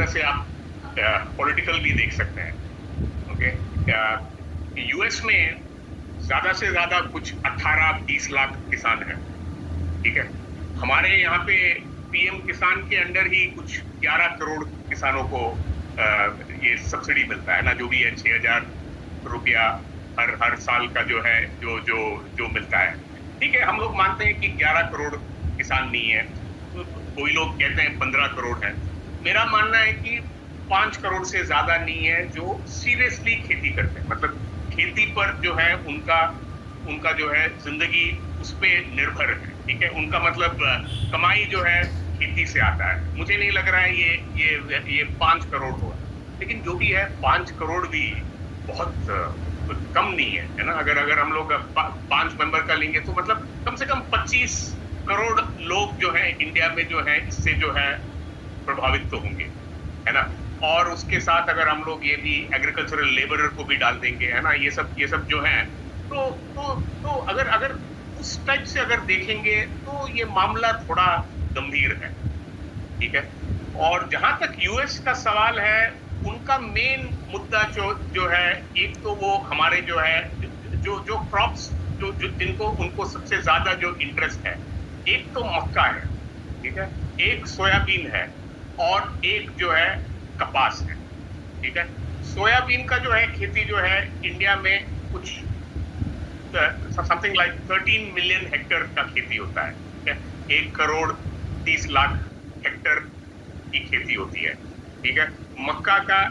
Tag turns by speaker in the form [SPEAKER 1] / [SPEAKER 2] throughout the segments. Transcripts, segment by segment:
[SPEAKER 1] से आप पॉलिटिकल भी देख सकते हैं। ओके, यूएस में ज्यादा से ज्यादा कुछ 18-20 लाख किसान हैं, ठीक है। हमारे यहाँ पे पीएम किसान के अंडर ही कुछ 11 करोड़ किसानों को ये सब्सिडी मिलता है ना, जो भी है 6,000 रुपया हर हर साल का जो है, जो जो जो मिलता है। ठीक है, हम लोग मानते हैं कि 11 करोड़ किसान नहीं है, तो कोई लोग कहते हैं 15 करोड़ है। मेरा मानना है कि 5 करोड़ से ज्यादा नहीं है जो सीरियसली खेती करते हैं, मतलब खेती पर जो है उनका उनका जो है जिंदगी उस पे निर्भर है, ठीक है। उनका मतलब कमाई जो है खेती से आता है। मुझे नहीं लग रहा है ये 5 करोड़ होगा, लेकिन जो भी है 5 करोड़ भी बहुत कम नहीं है, है ना। अगर अगर हम लोग 5 मेंबर का लेंगे तो मतलब कम से कम 25 करोड़ लोग जो है इंडिया में जो है इससे जो है प्रभावित तो होंगे, है ना। और उसके साथ अगर हम लोग ये भी एग्रीकल्चरल लेबरर को भी डाल देंगे, है ना, ये सब जो है, तो अगर अगर उस टाइप से अगर देखेंगे तो ये मामला थोड़ा गंभीर है, ठीक है। और जहां तक यूएस का सवाल है, उनका मेन मुद्दा जो जो है, एक तो वो हमारे जो है जो जो क्रॉप्स जो जिनको उनको सबसे ज्यादा जो इंटरेस्ट है, एक तो मक्का है, ठीक है, एक सोयाबीन है, और एक जो है कपास है, ठीक है। सोयाबीन का जो है खेती जो है इंडिया में कुछ समथिंग लाइक 13 मिलियन हेक्टेयर का खेती होता है, ठीक है। 1 करोड़ 30 लाख हेक्टेयर की खेती होती है, ठीक है। मक्का का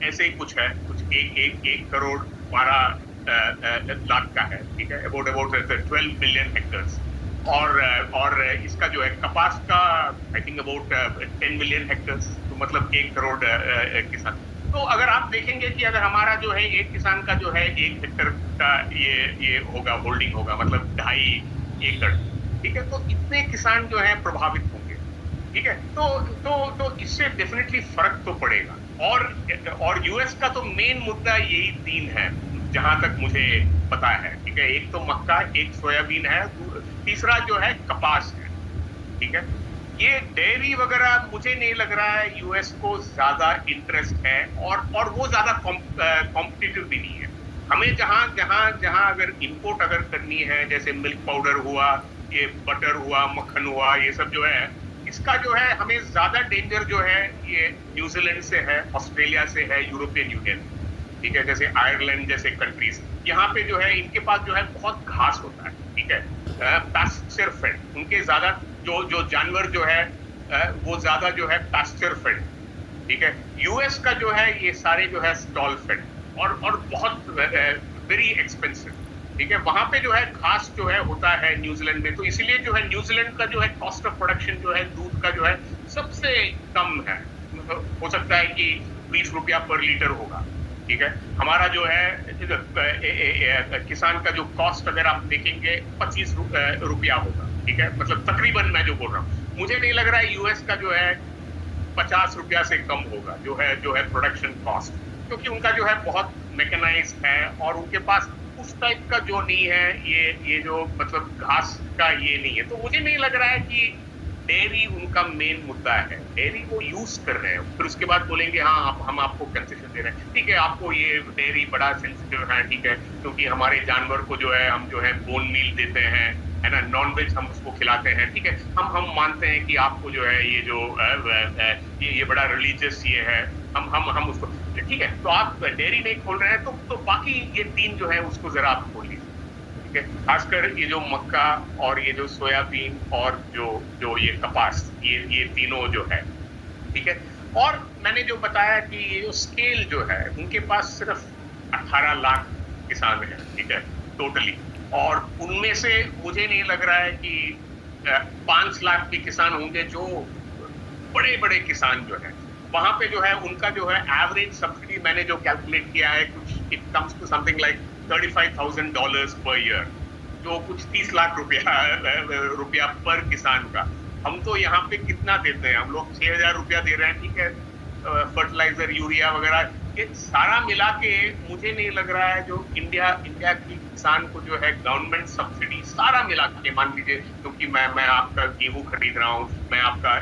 [SPEAKER 1] ऐसे ही कुछ है, कुछ एक करोड़ 12 लाख का है, ठीक है, अबाउट अबाउट 12 मिलियन हेक्टेयर्स। और इसका जो है कपास का I think about 10 million hectares, तो मतलब 1 करोड़ किसान। तो अगर आप देखेंगे कि अगर हमारा जो है एक किसान का जो है 1 हेक्टेयर का ये होगा, होल्डिंग होगा, मतलब 2.5 एकड़, ठीक है, तो इतने किसान जो है प्रभावित होंगे, ठीक है। तो इससे डेफिनेटली फर्क तो पड़ेगा। और यूएस का तो मेन मुद्दा यही 3 है जहां तक मुझे पता है, ठीक है। एक तो मक्का, एक सोयाबीन है, तीसरा जो है कपास है, ठीक है। ये डेयरी वगैरह मुझे नहीं लग रहा है यूएस को ज्यादा इंटरेस्ट है, और वो ज्यादा कॉम्पिटिटिव भी नहीं है। हमें जहां जहां जहां अगर इंपोर्ट अगर करनी है, जैसे मिल्क पाउडर हुआ, ये बटर हुआ, मक्खन हुआ, ये सब जो है, इसका जो है हमें ज्यादा डेंजर जो है ये न्यूजीलैंड से है, ऑस्ट्रेलिया से है, यूरोपियन यूनियन, ठीक है, जैसे आयरलैंड जैसे कंट्रीज। यहाँ पे जो है इनके पास जो है बहुत घास होता है, ठीक है, पास्चर फेड, उनके ज्यादा जो जो जानवर जो है वो ज्यादा जो है पास्चर फेड, ठीक है। यूएस का जो है ये सारे जो है स्टॉल फेड, और बहुत वेरी एक्सपेंसिव, ठीक है। वहां पे जो है घास जो है होता है न्यूजीलैंड में, तो इसीलिए जो है न्यूजीलैंड का जो है कॉस्ट ऑफ प्रोडक्शन जो है दूध का जो है सबसे कम है। हो सकता है कि 20 रुपया पर लीटर होगा, ठीक है। हमारा जो है किसान का जो कॉस्ट अगर आप देखेंगे 25 रुपया होगा, ठीक है, मतलब तकरीबन मैं जो बोल रहा हूँ। मुझे नहीं लग रहा है यूएस का जो है 50 रुपया से कम होगा जो है प्रोडक्शन कॉस्ट, क्योंकि उनका जो है बहुत मैकेनाइज है, और उनके पास उस टाइप का जो नहीं है, ये जो मतलब घास का ये नहीं है। तो मुझे नहीं लग रहा है कि डेयरी उनका मेन मुद्दा है। डेयरी वो यूज कर रहे हैं, फिर उसके बाद बोलेंगे हाँ हम आपको कंसेशन दे रहे हैं, ठीक है, आपको ये डेयरी बड़ा सेंसिटिव है, ठीक है, क्योंकि हमारे जानवर को जो है हम जो है बोन मील देते हैं, है ना, नॉन वेज हम उसको खिलाते हैं, ठीक है। हम मानते हैं कि आपको जो है ये जो ये बड़ा रिलीजियस ये है, हम उसको, ठीक है। तो आप डेयरी नहीं खोल रहे हैं, तो बाकी ये 3 जो है उसको जरा आप खोल लीजिए, ठीक है। खासकर ये जो मक्का और ये जो सोयाबीन और जो जो ये कपास, ये तीनों जो है, ठीक है। और मैंने जो बताया कि ये जो स्केल जो है, उनके पास सिर्फ 18 लाख किसान है, ठीक है, टोटली। और उनमें से मुझे नहीं लग रहा है कि 5 लाख के किसान होंगे जो बड़े बड़े किसान जो है। वहां पे जो है उनका जो है एवरेज सब्सिडी मैंने जो कैलकुलेट किया है, कुछ it comes to something like $35,000 per year, जो कुछ 30 लाख रुपया पर किसान का। हम तो यहाँ पे कितना देते हैं, हम लोग 6,000 रुपया दे रहे हैं, ठीक है, फर्टिलाइजर यूरिया वगैरह, ये सारा मिला के मुझे नहीं लग रहा है जो इंडिया की किसान को जो है गवर्नमेंट सब्सिडी सारा मिला के, मान लीजिए, क्योंकि मैं आपका गेहूं खरीद रहा हूँ, मैं आपका